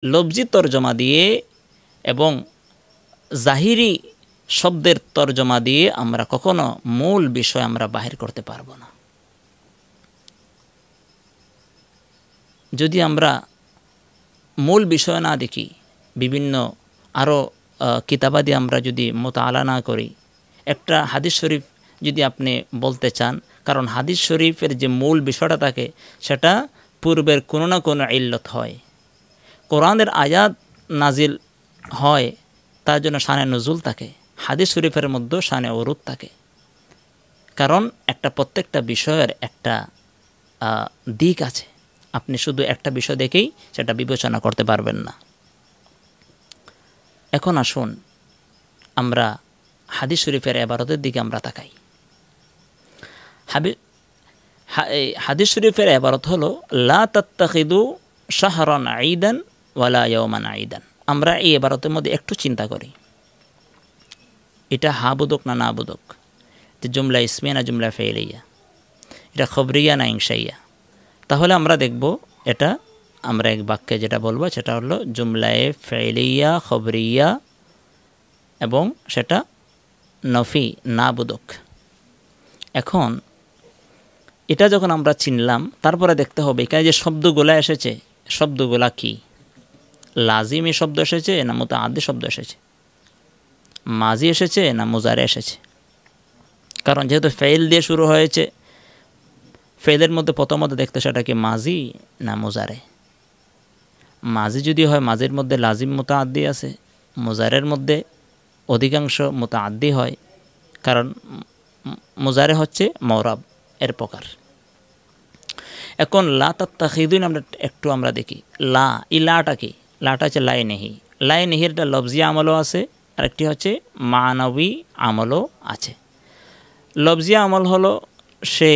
লফজি তর্জমা দিয়ে এবং জাহিরি শব্দের তর্জমা দিয়ে আমরা কখনো মূল বিষয় আমরা বাহির করতে পারবো না। যদি আমরা মূল বিষয় না দেখি, বিভিন্ন আরও কিতাবাদি আমরা যদি মোতালা না করি, একটা হাদিস শরীফ যদি আপনি বলতে চান, কারণ হাদিস শরীফের যে মূল বিষয়টা থাকে সেটা পূর্বের কোনো না কোনো ইল্লত হয়। কোরআনের আয়াত নাজিল হয়, তার জন্য শানে নজুল থাকে। হাদিস শরীফের মধ্যে শানে ওরুদ থাকে, কারণ প্রত্যেকটা বিষয়ের একটা দিক আছে। আপনি শুধু একটা বিষয় দেখেই সেটা বিবেচনা করতে পারবেন না। এখন আসুন আমরা হাদিস শরীফের ইবারতের দিকে আমরা তাকাই। হাদিস শরীফের ইবারত হলো লা তাত্তাখিদু শাহরান ঈদান ওয়ালা ইয়াওমান ঈদান। আমরা এই ইবারতের মধ্যে একটু চিন্তা করি, এটা হা বুদক না না বুদক, যে জুমলা ইসমিয়া না জুমলা ফেইলিয়া, এটা খবরিয়া না ইনশাইয়া। তাহলে আমরা দেখব এটা আমরা এক বাক্যে যেটা বলবো সেটা হলো জুমলায়ে ফেইলিয়া খবরিয়া এবং সেটা নফি না বুদক। এখন এটা যখন আমরা চিনলাম, তারপরে দেখতে হবে এখানে যে শব্দগুলা এসেছে শব্দগুলা কি, লাজিমি শব্দ এসেছে না মুতাআদ্দি শব্দ এসেছে, মাজি এসেছে না মুজারে এসেছে। কারণ যেহেতু ফেইল দিয়ে শুরু হয়েছে, ফেইলের মধ্যে প্রথমত দেখতে সেটা কি মাজি না মুজারে। মাজি যদি হয় মাজির মধ্যে লাজিম মুতাআদ্দি আছে, মুজারের মধ্যে অধিকাংশ মুতাআদ্দি হয়, কারণ মুজারে হচ্ছে মওরাব এর প্রকার। এখন লা তাত্তাখিদুন আমরা দেখি লা, ই লাটা কি, লাটা হচ্ছে লাই নেহি। লাই নেহির একটা লফজি আমলও আছে, আরেকটি হচ্ছে মানবী আমলও আছে। লফজি আমল হলো সে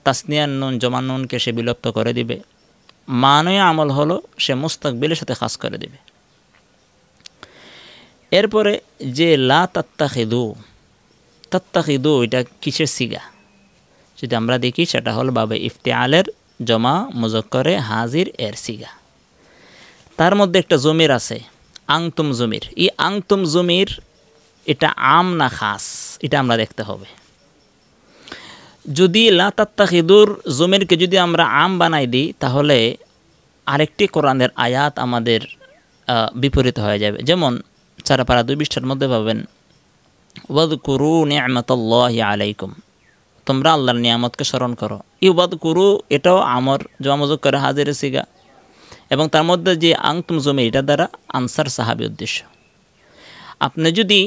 তাসনিয়ার নুন জমান নুনকে সে বিলুপ্ত করে দিবে। মানবী আমল হলো সে মুস্তাকবিলের সাথে খাস করে দিবে। এরপরে যে লা তাত্তাখিদু, তাত্তাখিদু এটা কিসের সিগা যদি আমরা দেখি সেটা হলো বাবে ইফতিআলের জমা মুজাক্কারে হাজির এর সিগা। তার মধ্যে একটা জমির আছে আংতুম জমির। এই আংতুম জমির এটা আম না খাস, এটা আমরা দেখতে হবে। যদি লা তাত্তাখিদুর জমিরকে যদি আমরা আম বানাই দিই, তাহলে আরেকটি কোরআনের আয়াত আমাদের বিপরীত হয়ে যাবে। যেমন চারা পারা 2 পৃষ্ঠার মধ্যে পাবেন ওয়াযকুরু নি'মাতাল্লাহি আলাইকুম, তোমরা আল্লাহর নিয়ামতকে স্মরণ করো। এই ওয়াযকুরু এটাও আমর জমা মুজাক্কারে হাজির সিগা, এবং তার মধ্যে যে আংতুম জমির এটা দ্বারা আনসার সাহাবী উদ্দেশ্য। আপনি যদি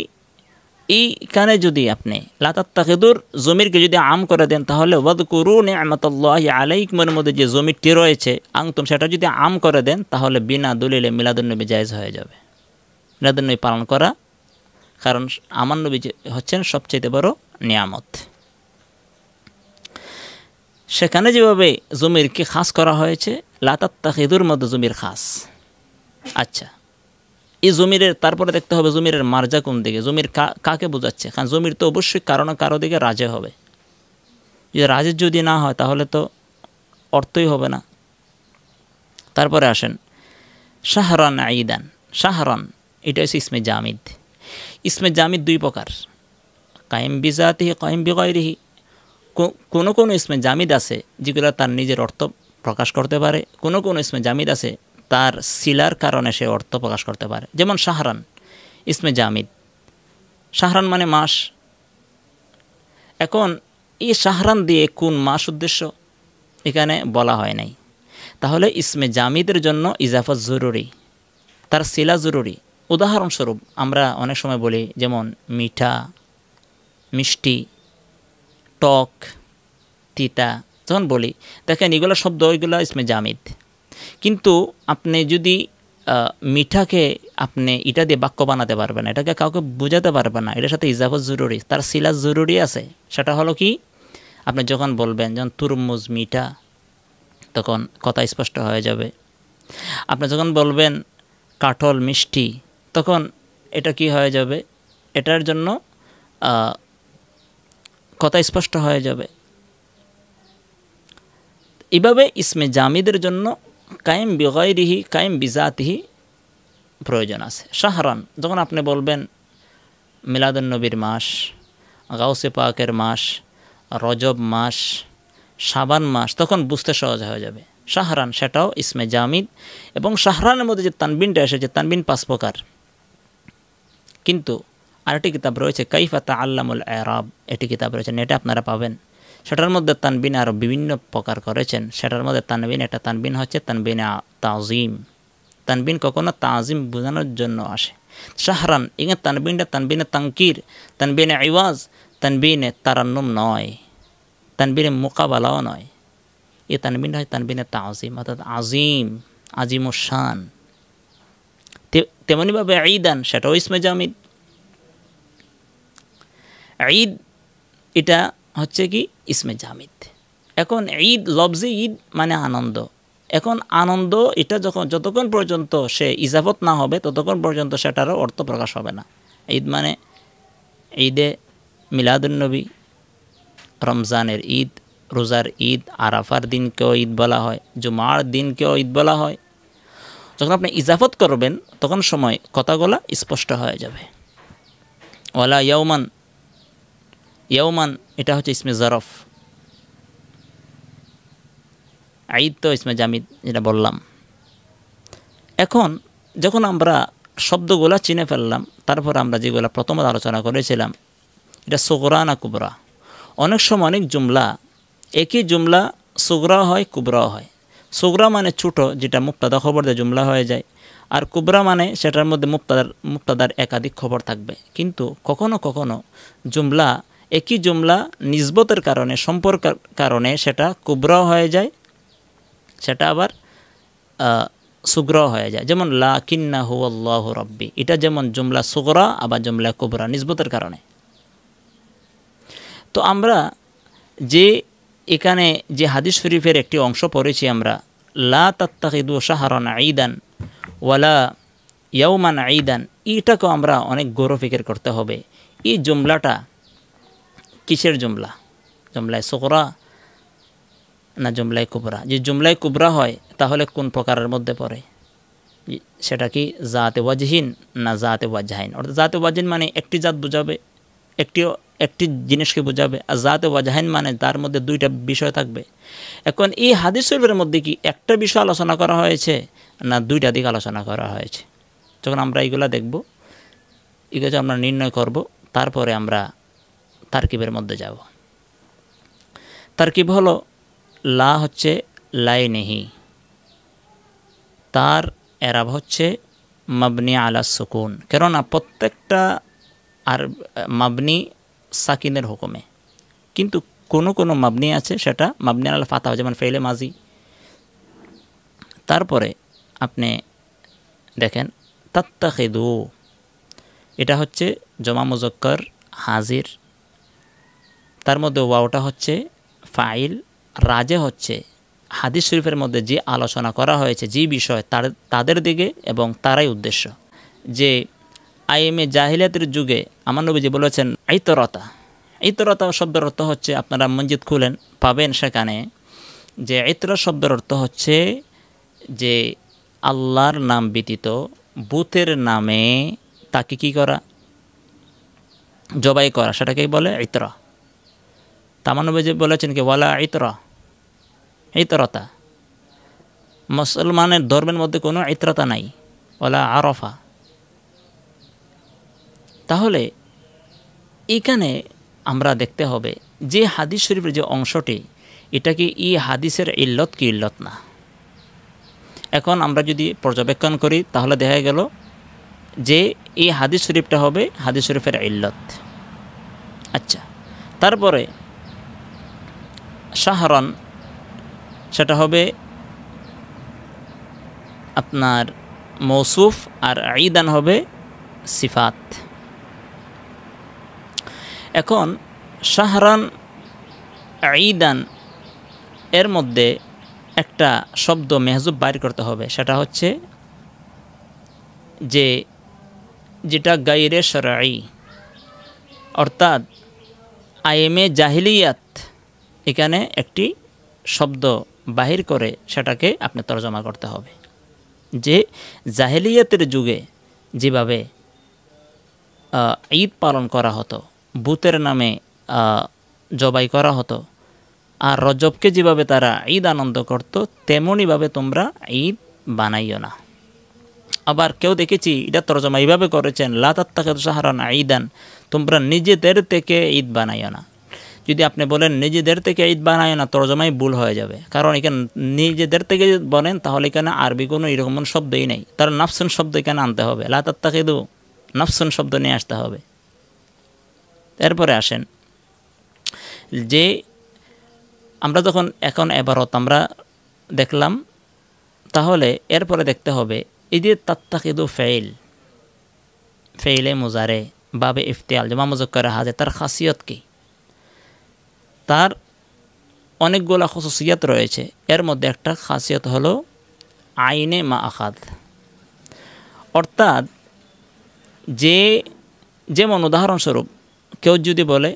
এইখানে যদি আপনি লা তাত্তাখিদুর জমিরকে যদি আম করে দেন, তাহলে ওয়াযকুরু নি'মাতাল্লাহি আলাইকুমের মধ্যে যে জমিরটি রয়েছে আংতুম, সেটা যদি আম করে দেন, তাহলে বিনা দলিলে মিলাদুন্নবী জায়েজ হয়ে যাবে। মিলাদুন্নবী পালন করা, কারণ আমার নবী হচ্ছেন সবচেয়ে বড় নিয়ামত। সেখানে যেভাবে জমিরকে খাস করা হয়েছে, লা তাত্তাখিদুর মধ্যে জমির খাস। আচ্ছা, এই জমিরের তারপরে দেখতে হবে জমিরের মার্জা কোন দিকে, জমির কাকে বোঝাচ্ছে। কারণ জমির তো অবশ্যই কারো দিকে রাজে হবে। যদি রাজের যদি না হয় তাহলে তো অর্থই হবে না। তারপরে আসেন শাহরান ঈদান। শাহরান এটা হচ্ছে ইসমে জামিদ। ইসমে জামিদ 2 প্রকার, কায়েম বিজাতিহি কায়েম বিগাইরিহি। কোনো ইসমে জামিদ আছে যেগুলো তার নিজের অর্থ প্রকাশ করতে পারে, কোনো ইসমে জামিদ আছে তার সিলার কারণে সে অর্থ প্রকাশ করতে পারে। যেমন শাহরান ইসমে জামিদ, শাহরান মানে মাস। এখন এই শাহরান দিয়ে কোন মাস উদ্দেশ্য এখানে বলা হয় নাই, তাহলে ইসমে জামিদের জন্য ইজাফত জরুরি, তার সিলা জরুরি। উদাহরণস্বরূপ আমরা অনেক সময় বলি যেমন মিঠা, মিষ্টি, টক, তিতা, যখন বলি দেখেন এগুলো শব্দ, ওইগুলো ইসমে জামিদ। কিন্তু আপনি যদি মিঠাকে আপনি এটা দিয়ে বাক্য বানাতে পারবেন না, এটাকে কাউকে বোঝাতে পারবেন না, এটার সাথে ইজাফত জরুরি, তার সিলা জরুরি আছে। সেটা হলো কি, আপনি যখন বলবেন যখন তুরমুজ মিঠা, তখন কথা স্পষ্ট হয়ে যাবে। আপনি যখন বলবেন কাঁঠাল মিষ্টি, তখন এটা কি হয়ে যাবে, এটার জন্য কথা স্পষ্ট হয়ে যাবে। এভাবে ইসমে জামিদের জন্য কায়েম বিগাইরিহি কায়েম বিজাতিহি প্রয়োজন আছে। শাহরান যখন আপনি বলবেন মিলাদুন নবীর মাস, গাউসে পাকের মাস, রজব মাস, শাবান মাস, তখন বুঝতে সহজ হয়ে যাবে। শাহরান সেটাও ইসমে জামিদ, এবং শাহরানের মধ্যে যে তানবিনটা এসেছে, তানবিন 5 প্রকার। কিন্তু আরেকটি কিতাব রয়েছে কাইফা তাআল্লামুল ইরাব, এটি কিতাব রয়েছে, নেটে আপনারা পাবেন। সেটার মধ্যে তানবিন আরও বিভিন্ন প্রকার করেছেন। সেটার মধ্যে তানবিন, একটা তানবিন হচ্ছে তানবিনে তাজিম। তানবিন কখনো তাজিম বোঝানোর জন্য আসে। শাহরান এখানে তানবিনটা তানবিনে তানকির, তানবিনে ইওয়াজ, তানবিনে তারান্নুম নয়, তানবিনে মুকাবালাও নয়। এই তানবিনটা হয় তানবিনে তাজিম, অর্থাৎ আজিম, আজিমুশান। তেমনিভাবে ঈদান, সেটাও ইসমে জামিদ। ঈদ এটা হচ্ছে কি ইসমে জামিদ। এখন ঈদ, লফজি ঈদ মানে আনন্দ। এখন আনন্দ এটা যতক্ষণ পর্যন্ত সে ইজাফত না হবে ততক্ষণ পর্যন্ত সেটারও অর্থ প্রকাশ হবে না। ঈদ মানে ঈদে মিলাদুন্নবী, রমজানের ঈদ, রোজার ঈদ, আরাফার দিনকেও ঈদ বলা হয়, জুমার দিনকেও ঈদ বলা হয়। যখন আপনি ইজাফত করবেন তখন সময় কথাগুলো স্পষ্ট হয়ে যাবে। ওয়ালা ইয়াউমান, ইয়াউমান এটা হচ্ছে ইসমে জারফ, ঈদ তো ইসমে জামিদ যেটা বললাম। এখন যখন আমরা শব্দগুলা চিনে ফেললাম, তারপর আমরা যেগুলো প্রথমত আলোচনা করেছিলাম, এটা সুগরা না কুবরা। অনেক সময় অনেক জুমলা, একই জুমলা সুগরা হয়, কুবরাও হয়। সুগরা মানে ছোটো, যেটা মুক্তাদা খবর দিয়ে জুমলা হয়ে যায়, আর কুবরা মানে সেটার মধ্যে মুক্তাদার একাধিক খবর থাকবে। কিন্তু কখনো কখনো জুমলা, একই জুমলা নিসবতের কারণে, সম্পর্কের কারণে সেটা কুবরাও হয়ে যায়, সেটা আবার সুগরা হয়ে যায়। যেমন লাকিন্নাহু আল্লাহু রাব্বি, এটা যেমন জুমলা সুগরা আবার জুমলা কুবরা নিসবতের কারণে। তো আমরা যে এখানে যে হাদিস শরীফের একটি অংশ পড়েছি আমরা, লা তাত্তাখিদু শাহরান ঈদান ওয়ালা ইয়াউমান ঈদান, এটাকেও আমরা অনেক গৌরব ফিকির করতে হবে। এই জুমলাটা কিসের জুমলা? জুমলায় সুগরা না জুমলায় কুবরা? যে জুমলায় কুবরা হয় তাহলে কোন প্রকারের মধ্যে পড়ে? সেটা কি জাতে ওয়াজহিন না জাতে ওয়াজহাইন? অর্থাৎ জাতে ওয়াজহিন মানে একটি জাত বোঝাবে, একটি জিনিসকে বোঝাবে, আর জাতে ওয়াজহাইন মানে তার মধ্যে দুইটা বিষয় থাকবে। এখন এই হাদিস শরীফের মধ্যে কি একটা বিষয় আলোচনা করা হয়েছে না দুইটা দিক আলোচনা করা হয়েছে? যখন আমরা এইগুলা দেখব, এগুলো আমরা নির্ণয় করব, তারপরে আমরা তারকিবের মধ্যে যাব। তারকিব হলো লা হচ্ছে লাই নেহি, তার এরাব হচ্ছে মাবনি আলা সুকুন, কেননা প্রত্যেকটা আর মাবনি সাকিনের হুকুমে। কিন্তু কোনো কোনো মাবনি আছে সেটা মাবনি আলা ফাতাহ, যেমন ফেলে মাজি। তারপরে আপনি দেখেন তাত্তাখিদু, এটা হচ্ছে জমা মুজাক্কার হাজির, তার মধ্যে ওয়াওটা হচ্ছে ফাইল, রাজে হচ্ছে হাদিস শরীফের মধ্যে যে আলোচনা করা হয়েছে যে বিষয় তাদের দিকে এবং তারাই উদ্দেশ্য। যে আইএমএ জাহিলিয়াতের যুগে আমার নবীজি বলেছেন ইতরতা, ইতরতা শব্দের অর্থ হচ্ছে, আপনারা মসজিদ খুলেন পাবেন সেখানে যে ইতর শব্দের অর্থ হচ্ছে যে আল্লাহর নাম ব্যতীত বুতের নামে তাকে কী করা, জবাই করা, সেটাকেই বলে ইতরা। তামান নবীজি বলেছেন কি ওয়ালা ইতরা, ইতরতা। মুসলমানের ধর্মের মধ্যে কোনো ইতরতা নাই, ওয়ালা আরফা। তাহলে এখানে আমরা দেখতে হবে যে হাদিস শরীফের যে অংশটি, এটা কি এই হাদিসের ইল্লত কি ইল্লত না। এখন আমরা যদি পর্যবেক্ষণ করি তাহলে দেখা গেল যে এই হাদিস শরীফটা হবে হাদিস শরীফের ইল্লত। আচ্ছা, তারপরে শাহরান সেটা হবে আপনার মৌসুফ, আর ঈদান হবে সিফাত। এখন শাহরান ঈদান এর মধ্যে একটা শব্দ মেহজুব বাইর করতে হবে, সেটা হচ্ছে যেটা গায়রে শরঈ, অর্থাৎ আইএমএ জাহিলিয়াত, এখানে একটি শব্দ বাহির করে সেটাকে আপনি তরজমা করতে হবে। যে জাহেলিয়াতের যুগে যেভাবে ঈদ পালন করা হতো, বুতের নামে জবাই করা হতো, আর রজবকে যেভাবে তারা ঈদ আনন্দ করত, তেমনইভাবে তোমরা ঈদ বানাইও না। আবার কেউ দেখেছি এটা তরজমা এইভাবে করেছেন, লা তাত্তাখিযু শাহরান ঈদান, তোমরা নিজেদের থেকে ঈদ বানাইও না। যদি আপনি বলেন নিজেদের থেকে ঈদ বানাইও না, তরজমাই ভুল হয়ে যাবে। কারণ এখানে নিজেদের থেকে বলেন তাহলে এখানে আরবি কোনো এরকম শব্দই নেই, তার নাফসুন শব্দ এখানে আনতে হবে, লা তাত্তাখিযু নাফসুন শব্দ নিয়ে আসতে হবে। এরপরে আসেন যে আমরা যখন এখন এবারত আমরা দেখলাম, তাহলে এরপরে দেখতে হবে এই যে তাত্তাখিযু ফেইলে মুজারে বাবে ইফতিআল জমা মুযাক্কারে হাজির, তার খাসিয়ত কি? তার অনেকগুলো খুসুসিয়াত রয়েছে। এর মধ্যে একটা খাসিয়ত হলো আইনে মা আখাদ, অর্থাৎ যেমন উদাহরণস্বরূপ কেউ যদি বলে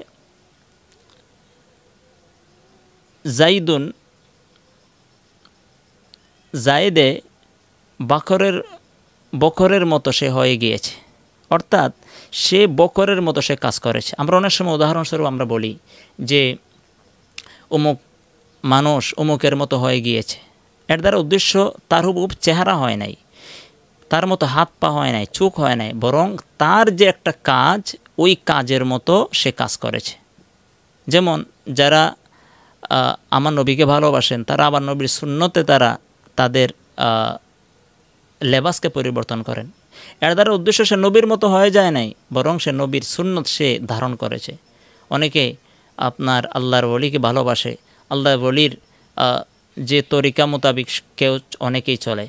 জায়েদে বকরের মতো সে হয়ে গিয়েছে, অর্থাৎ সে বকরের মতো সে কাজ করেছে। আমরা অনেক সময় উদাহরণস্বরূপ আমরা বলি যে অমুক মানুষ অমুকের মতো হয়ে গিয়েছে, এর দ্বারা উদ্দেশ্য তার হুবহুব চেহারা হয় নাই, তার মতো হাত পা হয় নাই, চোখ হয় নাই, বরং তার যে একটা কাজ ওই কাজের মতো সে কাজ করেছে। যেমন যারা আমার নবীকে ভালোবাসেন তারা আবার নবীর সুন্নতে তারা তাদের লেবাসকে পরিবর্তন করেন। এর দ্বারা উদ্দেশ্য সে নবীর মতো হয়ে যায় নাই, বরং সে নবীর সুন্নত সে ধারণ করেছে। অনেকে আপনার আল্লাহর ওলিকে ভালোবাসে, আল্লাহর ওলির যে তরিকা মোতাবিক কেউ অনেকেই চলে,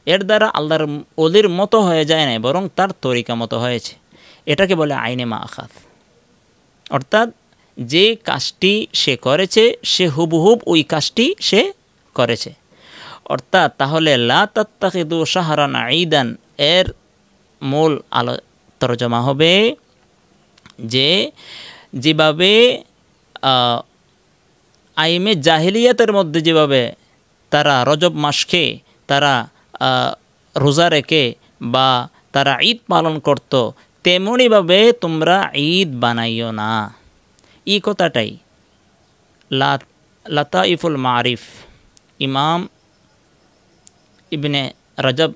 এর দ্বারা আল্লাহর ওলির মতো হয়ে যায় নাই, বরং তার তরিকা মতো হয়েছে। এটাকে বলে আইনে মা আখাদ, অর্থাৎ যে কাজটি সে করেছে সে হুবহুব ওই কাজটি সে করেছে। অর্থাৎ তাহলে লা তাত্তাখিযু শাহরান ঈদান এর মূল তরজমা হবে যে যেভাবে আইমে জাহিলিয়াতের মধ্যে যেভাবে তারা রজব মাসকে তারা রোজা রেখে বা তারা ঈদ পালন করত, তেমনইভাবে তোমরা ঈদ বানাইও না। এই কথাটাই লাতাইফুল মারিফ ইমাম ইবনে রজব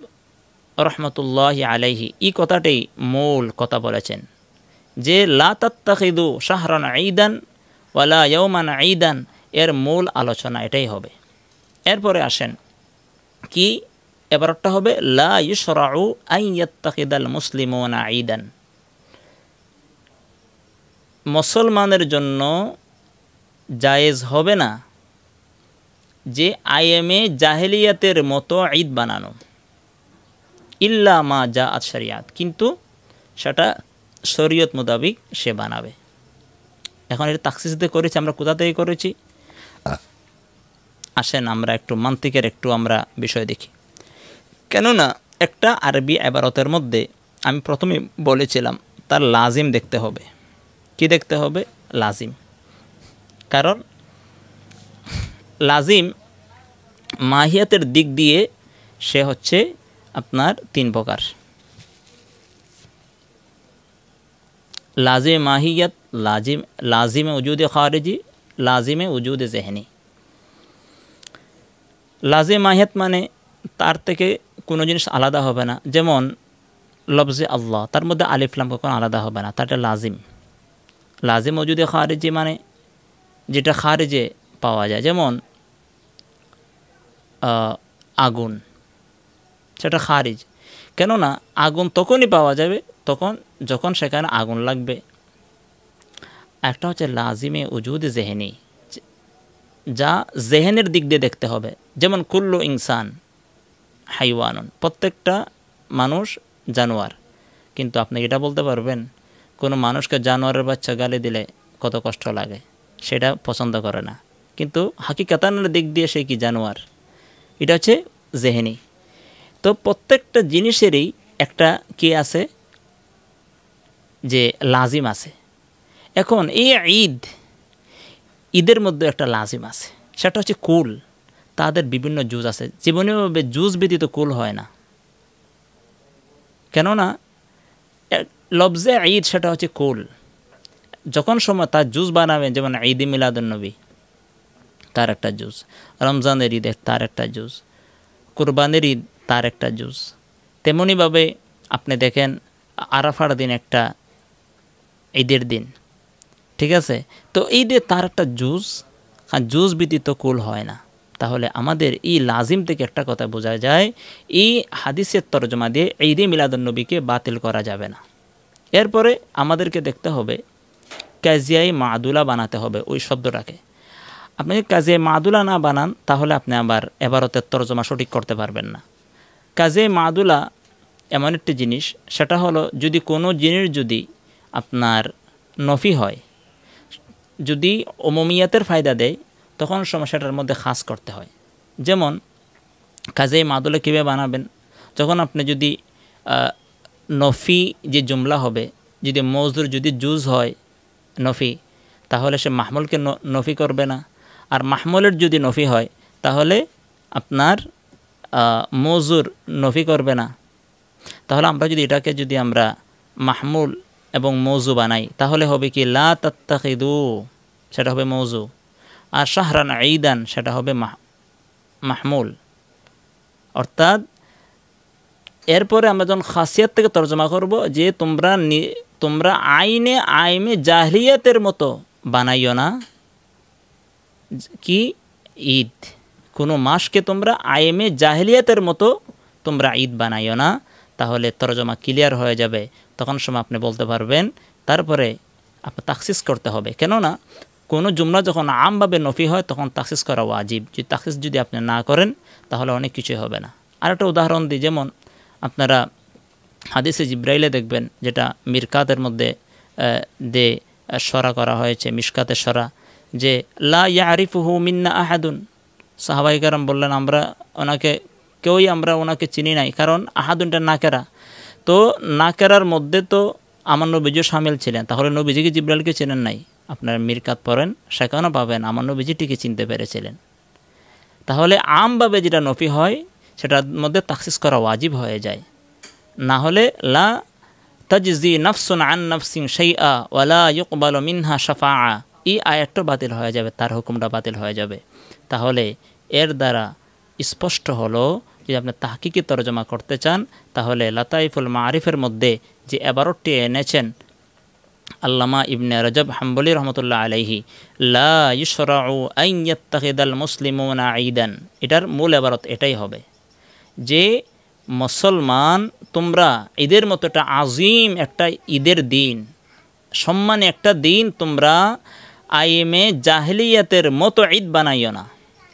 রহমতুল্লাহি আলাইহি এই কথাটাই মূল কথা বলেছেন যে লা তাত্তাখিযু শাহরান ঈদান ওয়ালা ইয়াওমান ঈদান, এর মূল আলোচনা এটাই হবে। এরপরে আসেন কি এবারটা হবে লা ইউশরাউ আন ইয়াত্তাখিদাল মুসলিমুনা ঈদান, মুসলমানের জন্য জায়েজ হবে না যে আইএমএ জাহেলিয়াতের মতো ঈদ বানানো, ইল্লা মা জাআত শরিয়াত, কিন্তু সেটা শরীয়ত মোতাবিক সে বানাবে। এখন এটা তাকসিস দিয়ে করেছি, আমরা কোথা থেকে করেছি? আসেন আমরা একটু মান্তিকের একটু আমরা বিষয় দেখি। কেননা একটা আরবি ইবারতের মধ্যে আমি প্রথমে বলেছিলাম তার লাজিম দেখতে হবে। কি দেখতে হবে? লাজিম। কারণ লাজিম মাহিয়াতের দিক দিয়ে সে হচ্ছে আপনার তিন প্রকার: লাজিম মাহিয়াত, লাজিমে উজুদে খারিজি, লাজিমে উজুদে জেহনি। লাজিম মাহিয়াত মানে তার থেকে কোনো জিনিস আলাদা হবে না, যেমন লফজে আল্লাহ, তার মধ্যে আলিফ লাম কখনো আলাদা হবে না, তারটা লাজিম। লাজিম উজুদে খারিজি মানে যেটা খারিজে পাওয়া যায়, যেমন আগুন, সেটা খারিজ। কেননা আগুন তখনই পাওয়া যাবে যখন সেখানে আগুন লাগবে। একটা হচ্ছে লাজিমে উজুদে জেহেনি, যা জেহেনের দিক দিয়ে দেখতে হবে, যেমন কুল্লু ইনসান হাইওয়ানুন, প্রত্যেকটা মানুষ জানোয়ার। কিন্তু আপনি এটা বলতে পারবেন কোনো মানুষকে জানোয়ারের বাচ্চা গালি দিলে কত কষ্ট লাগে, সেটা পছন্দ করে না, কিন্তু হাকিকাতানের দিক দিয়ে সে কি জানোয়ার। এটা হচ্ছে জেহেনি। তো প্রত্যেকটা জিনিসেরই একটা কি আছে, যে লাজিম আছে। এখন এই ঈদের মধ্যে একটা লাজিম আছে, সেটা হচ্ছে কুল। তাদের বিভিন্ন জুজ আছে, জীবনীভাবে জুজ ব্যতীত কুল হয় না। কেননা লফজে ঈদ সেটা হচ্ছে কুল। যখন সময় তার জুস বানাবেন, যেমন ঈদে মিলাদুন্নবী তার একটা জুস, রমজানের ঈদ তার একটা জুস, কুরবানির ঈদ তার একটা জুস, তেমনিভাবে আপনি দেখেন আরাফার দিন একটা ঈদের দিন, ঠিক আছে? তো ঈদে তার একটা জুস, আর জুস ব্যতীত কুল হয় না। তাহলে আমাদের এই লাজিম থেকে একটা কথা বোঝা যায়, এই হাদিসের তরজমা দিয়ে ঈদে মিলাদুন্নবীকে বাতিল করা যাবে না। এরপরে আমাদেরকে দেখতে হবে কাজিয়াই মাদুলা বানাতে হবে ওই শব্দটাকে। আপনি যদি কাজিয়াই মাদুলা না বানান তাহলে আপনি আবার এবারতের তরজমা সঠিক করতে পারবেন না। কাজিয়াই মাদুলা এমন একটি জিনিস, সেটা হলো যদি কোনো জিনিস যদি আপনার নফি হয়, যদি ওমমিয়াতের ফায়দা দেয়, তখন সমস্যাটার মধ্যে খাস করতে হয়। যেমন কাজিয়াই মাদুলা কীভাবে বানাবেন? যখন আপনি যদি নফি যে জুমলা হবে, যদি মজদুর যদি জুজ হয় নফি, তাহলে সে মাহমুলকে নফি করবে না। আর মাহমুলের যদি নফি হয় তাহলে আপনার মজুর নফি করবে না। তাহলে আমরা যদি এটাকে যদি আমরা মাহমুল এবং মৌজু বানাই তাহলে হবে কি লা তাত্তাখিদু, সেটা হবে মৌজু, আর শাহরান ঈদান সেটা হবে মাহমুল। অর্থাৎ এরপরে আমরা যখন খাসিয়াত থেকে তর্জমা করব যে তোমরা আইমে জাহলিয়াতের মতো বানাইও না কি ঈদ, কোনো মাসকে তোমরা আইমে জাহলিয়াতের মতো তোমরা ঈদ বানাইও না, তাহলে তরজমা ক্লিয়ার হয়ে যাবে। তখন সময় আপনি বলতে পারবেন। তারপরে আপনার তাখসিস করতে হবে, কেননা কোনো জুমলা যখন আমভাবে নফি হয় তখন তাখসিস করা ওয়াজিব। যদি তাখসিস যদি আপনি না করেন তাহলে অনেক কিছুই হবে না। আরেকটা উদাহরণ দিই, যেমন আপনারা হাদিসে জিব্রাইলে দেখবেন, যেটা মিরকাতের মধ্যে দে সরা করা হয়েছে, মিশকাতের সরা, যে লা ইয়ারিফুহু মিন্না আহাদুন। সাহাবায়ে কেরাম বললেন আমরা ওনাকে চিনি নাই, কারণ আহাদুনটা নাকেরা। তো নাকেরার মধ্যে তো আমার নবীজিও শামিল ছিলেন, তাহলে নবীজিকে জিব্রাইলকে চেনেন নাই। আপনার মিরকাত পড়েন, সেখানেও পাবেন আমার নবীজিটিকে চিনতে পেরেছিলেন। তাহলে আমভাবে যেটা নফি হয় সেটার মধ্যে তাখসিস করা ওয়াজিব হয়ে যায়। না হলে লা তাজজি নাফসুন আন নাফসিন শাইআ ওয়ালা ইউকবালু মিনহা শাফাআ, এই আয়াতটা বাতিল হয়ে যাবে, তার হুকুমটা বাতিল হয়ে যাবে। তাহলে এর দ্বারা স্পষ্ট হলো, যদি আপনি তাহকিকি তরজমা করতে চান তাহলে লাতাইফুল মারিফের মধ্যে যে এবারতটি এনেছেন আল্লামা ইবনে রজব হাম্বলি রহমতুল্লাহ আলাইহি, লা ইউশরাউ আন ইয়াত্তাখিদাল মুসলিমুনা ঈদান, এটার মূল এবারত এটাই হবে যে মুসলমান তোমরা ঈদের মতো একটা আজিম একটা ঈদের দিন, সম্মানী একটা দিন তোমরা আইমে জাহেলিয়াতের মতো ঈদ বানাইও না।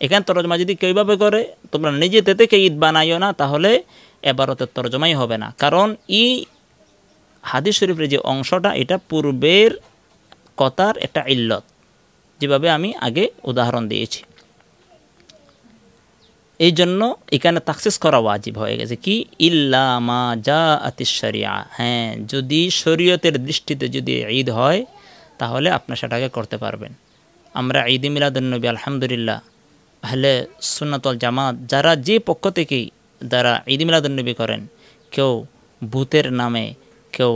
এখানে তরজমা যদি কীভাবে করে, তোমরা নিজে থেকে ঈদ বানাইও না, তাহলে এবারতের তরজমাই হবে না। কারণ এই হাদিস শরীফের যে অংশটা, এটা পূর্বের কথার একটা ইল্লত, যেভাবে আমি আগে উদাহরণ দিয়েছি। এই জন্য এখানে তাখসিস করা ওয়াজিব হয়ে গেছে কি ইল্লা মা জাআতিশ শরিয়া। হ্যাঁ, যদি শরীয়তের দৃষ্টিতে যদি ঈদ হয় তাহলে আপনি সেটাকে করতে পারবেন। আমরা ঈদে মিলাদুন্নবী আলহামদুলিল্লাহ আহলে সুন্নাত ওয়াল জামাত যারা যে পক্ষ থেকেই যারা ঈদে মিলাদুন্নবী করেন, কেউ ভূতের নামে কেউ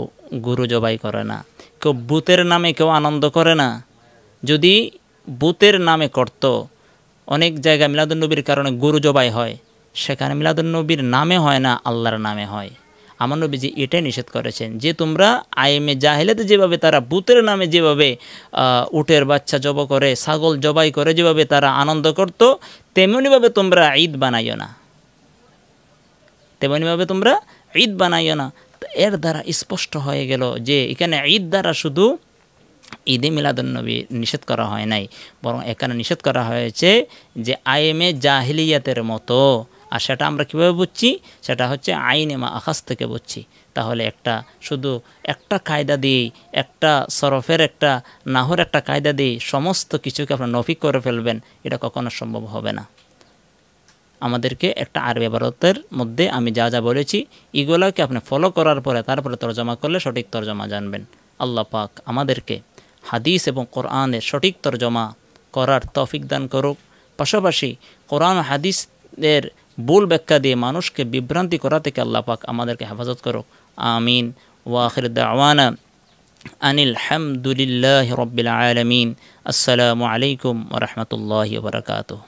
গরু জবাই করে না, কেউ ভূতের নামে কেউ আনন্দ করে না। যদি ভূতের নামে করত, অনেক জায়গায় মিলাদুন্নবীর কারণে গরু জবাই হয়, সেখানে মিলাদুন্নবীর নামে হয় না, আল্লাহর নামে হয়। আমার নবীজি এটাই নিষেধ করেছেন যে তোমরা আইমে জাহেলাতে যেভাবে তারা ভূতের নামে যেভাবে উটের বাচ্চা জব করে, ছাগল জবাই করে যেভাবে তারা আনন্দ করত, তেমনিভাবে তোমরা ঈদ বানাইও না, তেমনিভাবে তোমরা ঈদ বানাইও না। এর দ্বারা স্পষ্ট হয়ে গেল যে এখানে ঈদ দ্বারা শুধু ঈদে মিলাদুন্নবী নিষেধ করা হয় নাই, বরং এখানে নিষেধ করা হয়েছে যে আইমে জাহিলিয়াতের মতো। আর সেটা আমরা কীভাবে বুঝছি? সেটা হচ্ছে আইনে মা আখাস থেকে বুঝছি। তাহলে শুধু একটা কায়দা দিয়েই, একটা সরফের একটা নাহর একটা কায়দা দিয়েই সমস্ত কিছুকে আপনার নফি করে ফেলবেন, এটা কখনো সম্ভব হবে না। আমাদেরকে একটা আরবি ইবারতের মধ্যে আমি যা যা বলেছি এগুলোকে আপনি ফলো করার পরে তারপরে তরজমা করলে সঠিক তরজমা জানবেন। আল্লাহ পাক আমাদেরকে হাদিস এবং কোরআনের সঠিক তরজমা করার তৌফিক দান করুক। পাশাপাশি কোরআন হাদিসের ভুল ব্যাখ্যা দিয়ে মানুষকে বিভ্রান্তি করা থেকে আল্লাহ পাক আমাদেরকে হেফাজত করুক। আমিন। ওয়া আখির দাওয়ানা আনিল হামদুলিল্লাহি রাব্বিল আলামিন। আসসালামু আলাইকুম ওয়া রাহমাতুল্লাহি ওয়া বারাকাতুহু।